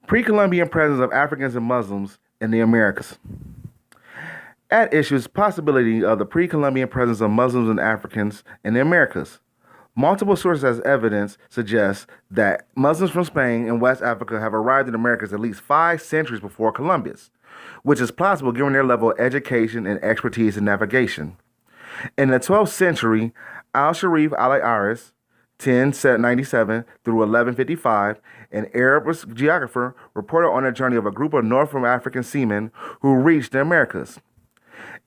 Pre-Columbian presence of Africans and Muslims in the Americas. At issue is possibility of the pre-Columbian presence of Muslims and Africans in the Americas. Multiple sources as evidence suggest that Muslims from Spain and West Africa have arrived in the Americas at least 5 centuries before Columbus, which is plausible given their level of education and expertise in navigation. In the 12th century, Al-Sharif al-Idrisi, 1097 through 1155, an Arab geographer, reported on a journey of a group of North African seamen who reached the Americas.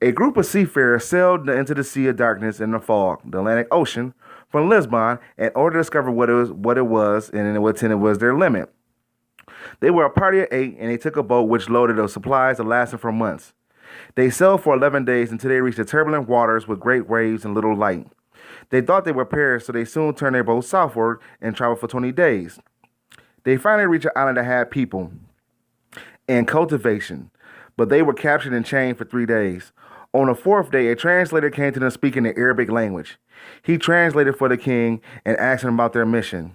A group of seafarers sailed into the Sea of Darkness in the fog, the Atlantic Ocean, from Lisbon in order to discover what it was and what it was their limit. They were a party of 8, and they took a boat which loaded of supplies that lasted for months. They sailed for 11 days until they reached the turbulent waters with great waves and little light. They thought they were perished, so they soon turned their boat southward and traveled for 20 days. They finally reached an island that had people and cultivation, but they were captured and chained for 3 days. On the 4th day, a translator came to them speaking the Arabic language. He translated for the king and asked him about their mission.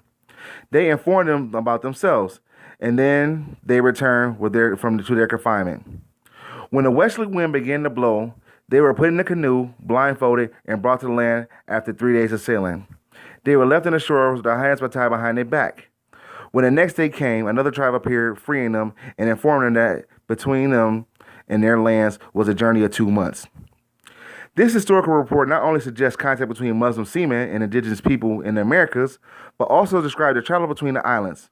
They informed him about themselves, and then they returned to their confinement. When the westerly wind began to blow, they were put in a canoe, blindfolded, and brought to the land after 3 days of sailing. They were left on the shore with their hands tied behind their back. When the next day came, another tribe appeared, freeing them and informing them that between them and their lands was a journey of 2 months. This historical report not only suggests contact between Muslim seamen and indigenous people in the Americas, but also describes the travel between the islands,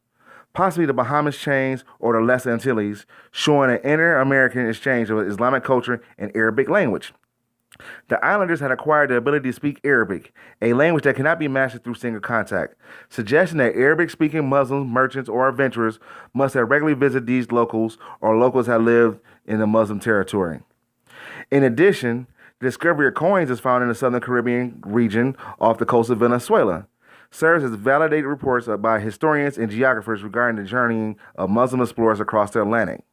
possibly the Bahamas Chains or the Lesser Antilles, showing an inter-American exchange of Islamic culture and Arabic language. The islanders had acquired the ability to speak Arabic, a language that cannot be mastered through single contact, suggesting that Arabic-speaking Muslims, merchants, or adventurers must have regularly visited these locals or locals had lived in the Muslim territory. In addition, the discovery of coins is found in the southern Caribbean region off the coast of Venezuela, serves as validated reports by historians and geographers regarding the journeying of Muslim explorers across the Atlantic.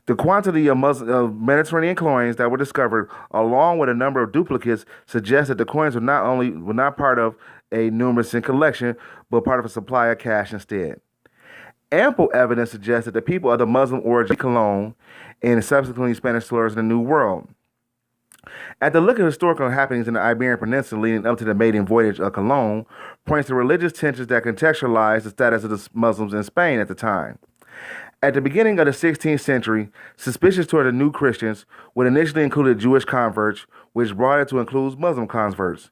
The quantity of Mediterranean coins that were discovered, along with a number of duplicates, suggests that the coins were not part of a numerous collection, but part of a supply of cash instead. Ample evidence suggests that the people of the Muslim origin Colonial and subsequently Spanish explorers in the New World. At the look of historical happenings in the Iberian Peninsula leading up to the maiden voyage of Colon points to religious tensions that contextualize the status of the Muslims in Spain at the time. At the beginning of the 16th century, suspicions toward the new Christians would initially include Jewish converts, which brought it to include Muslim converts.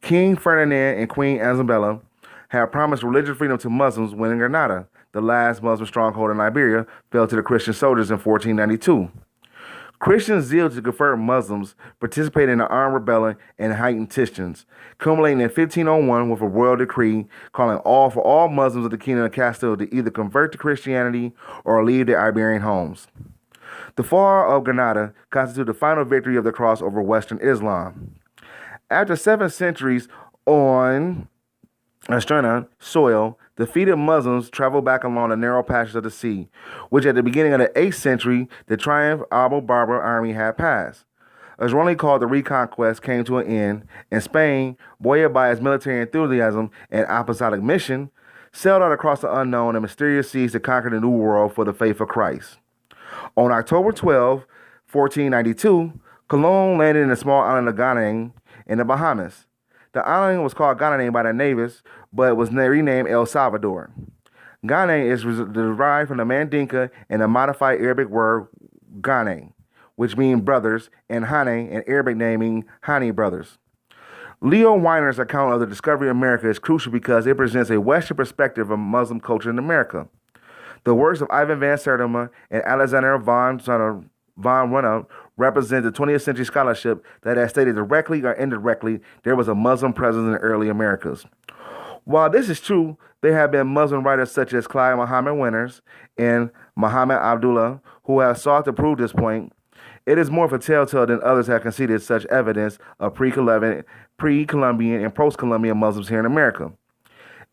King Ferdinand and Queen Isabella had promised religious freedom to Muslims when Granada, the last Muslim stronghold in Iberia, fell to the Christian soldiers in 1492. Christian zeal to convert Muslims participated in an armed rebellion and heightened tensions, culminating in 1501 with a royal decree calling for all Muslims of the Kingdom of Castile to either convert to Christianity or leave their Iberian homes. The fall of Granada constituted the final victory of the cross over Western Islam. After 7 centuries on Australian soil, defeated Muslims traveled back along the narrow passages of the sea, which at the beginning of the 8th century, the triumph Abu Barber army had passed. Originally called the Reconquest came to an end, and Spain, buoyed by its military enthusiasm and apostolic mission, sailed out across the unknown and mysterious seas to conquer the New World for the faith of Christ. On October 12, 1492, Colon landed in the small island of Ghana in the Bahamas. The island was called Ghana by the natives, but was renamed El Salvador. Ghana is derived from the Mandinka and the modified Arabic word Ghane, which means brothers, and Hane, an Arabic name meaning Hani brothers. Leo Weiner's account of the discovery of America is crucial because it presents a Western perspective of Muslim culture in America. The works of Ivan van Sertima and Alexander von Runnel represent the 20th century scholarship that has stated directly or indirectly there was a Muslim presence in the early Americas. While this is true, there have been Muslim writers such as Clyde-Ahmad Winters and Muhammad Abdullah who have sought to prove this point. It is more of a telltale than others have conceded such evidence of pre-Columbian and post-Columbian Muslims here in America.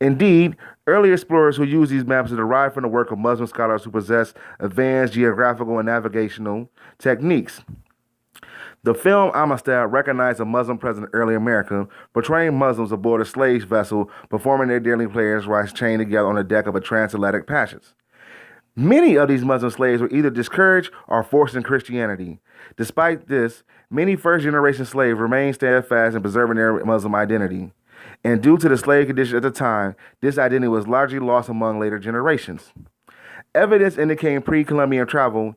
Indeed, early explorers who used these maps are derived from the work of Muslim scholars who possess advanced geographical and navigational techniques. The film Amistad recognized a Muslim presence in early America, portraying Muslims aboard a slave vessel performing their daily prayers while chained together on the deck of a transatlantic passage. Many of these Muslim slaves were either discouraged or forced in Christianity. Despite this, many first-generation slaves remained steadfast in preserving their Muslim identity. And due to the slave condition at the time, this identity was largely lost among later generations. Evidence indicating pre-Columbian travel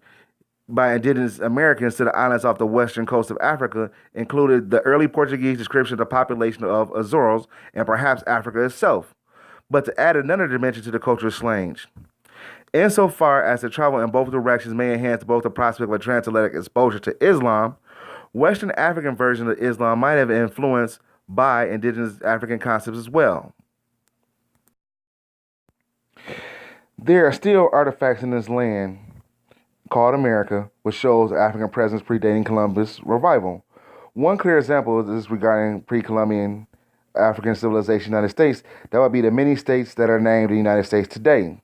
by indigenous Americans to the islands off the western coast of Africa included the early Portuguese description of the population of Azores and perhaps Africa itself, but to add another dimension to the cultural exchange. Insofar as the travel in both directions may enhance both the prospect of a transatlantic exposure to Islam, Western African versions of Islam might have been influenced by indigenous African concepts as well. There are still artifacts in this land called America, which shows African presence predating Columbus' revival. One clear example of this regarding pre-Columbian African civilization in the United States, that would be the many states that are named the United States today.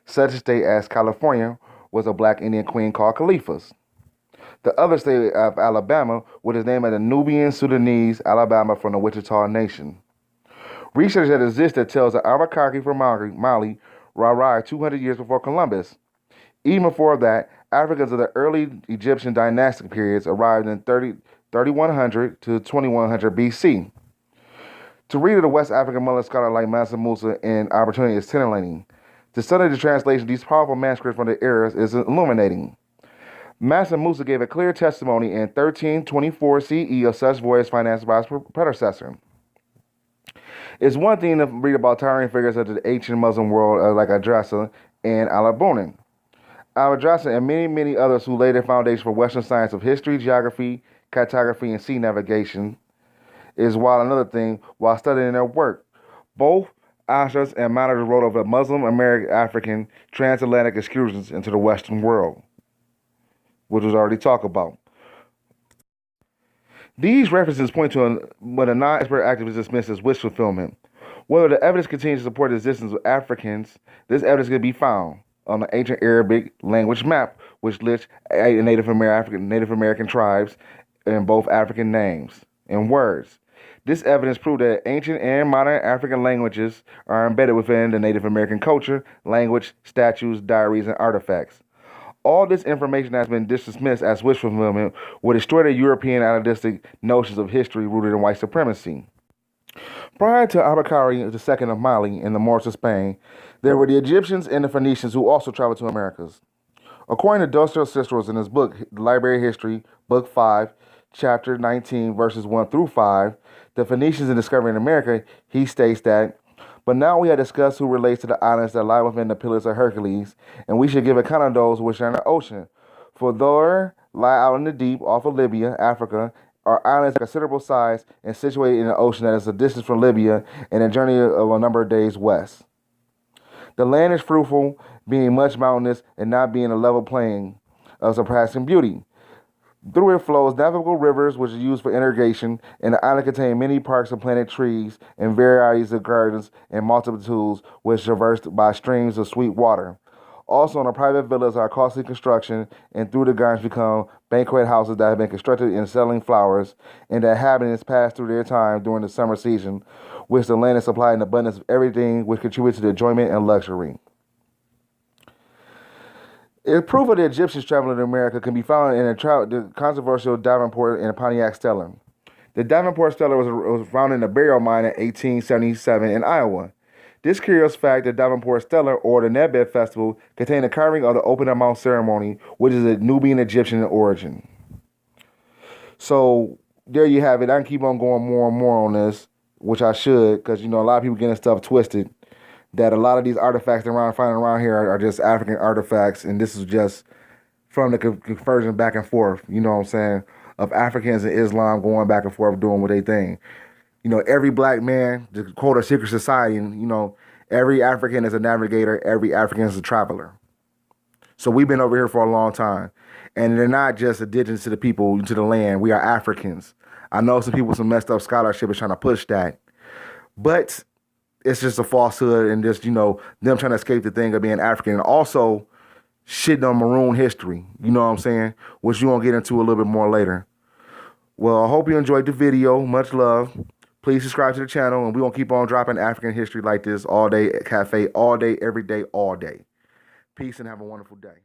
Such a state as California was a black Indian queen called Caliphas. The other state of Alabama was the name of the Nubian Sudanese Alabama from the Wichita Nation. Research that exists that tells that Albuquerque from Mali arrived 200 years before Columbus. Even before that, Africans of the early Egyptian dynastic periods arrived in 3100 to 2100 BC. To read of the West African Mullah scholar like Mansa Musa in Opportunity is titillating. To study the translation of these powerful manuscripts from the eras is illuminating. Mansa Musa gave a clear testimony in 1324 CE of such voyage financed by his predecessor. It's one thing to read about towering figures of the ancient Muslim world like Al-Idrisi and Al-Bunyan. Al-Idrisi and many others who laid the foundation for Western science of history, geography, cartography, and sea navigation is another thing while studying their work. Both Ashras and Monitors wrote of the Muslim American African transatlantic excursions into the Western world, which was already talked about. These references point to what a non-expert activist dismisses as wish fulfillment. Whether the evidence continues to support the existence of Africans, this evidence can be found on the ancient Arabic language map, which lists Native American tribes in both African names and words. This evidence proved that ancient and modern African languages are embedded within the Native American culture, language, statues, diaries, and artifacts. All this information has been dismissed as wish fulfillment would destroy the European idealistic notions of history rooted in white supremacy. Prior to Albuquerque II of Mali and the Moors of Spain, there were the Egyptians and the Phoenicians who also traveled to Americas. According to Dostal Sistros in his book, The Library of History, Book 5, Chapter 19, verses 1 through 5, the Phoenicians in discovering America, he states that, "But now we have discussed who relates to the islands that lie within the Pillars of Hercules, and we should give account of those which are in the ocean. For there lie out in the deep, off of Libya, Africa, are islands of considerable size and situated in the ocean that is a distance from Libya and a journey of a number of days west. The land is fruitful, being much mountainous and not being a level plain of surpassing beauty. Through it flows navigable rivers, which are used for irrigation, and the island contains many parks of planted trees and varieties of gardens and multitudes which are traversed by streams of sweet water. Also, the private villas are costly construction, and through the gardens become banquet houses that have been constructed in selling flowers, and the inhabitants pass through their time during the summer season, which the land is supplied in abundance of everything which contributes to the enjoyment and luxury." A proof of the Egyptians traveling to America can be found in the controversial Davenport and Pontiac Stellar. The Davenport Stellar was found in a burial mine in 1877 in Iowa. This curious fact, the Davenport Stellar, or the Nebet Festival, contained a carving of the Open Mouth ceremony, which is a Nubian Egyptian in origin. So there you have it. I can keep on going more and more on this, which I should, because a lot of people getting stuff twisted. That a lot of these artifacts finding around here are just African artifacts, and this is just from the conversion back and forth, you know what I'm saying, of Africans and Islam going back and forth doing what they think. Every black man, to quote a secret society, every African is a navigator, every African is a traveler. So we've been over here for a long time. And they're not just indigenous to the people, to the land. We are Africans. I know some people, some messed up scholarship is trying to push that. But it's just a falsehood and just, them trying to escape the thing of being African. And also shitting on maroon history, you know what I'm saying? Which you're going to get into a little bit more later. Well, I hope you enjoyed the video. Much love. Please subscribe to the channel, and we're going to keep on dropping African history like this all day at Cafe, all day, every day, all day. Peace and have a wonderful day.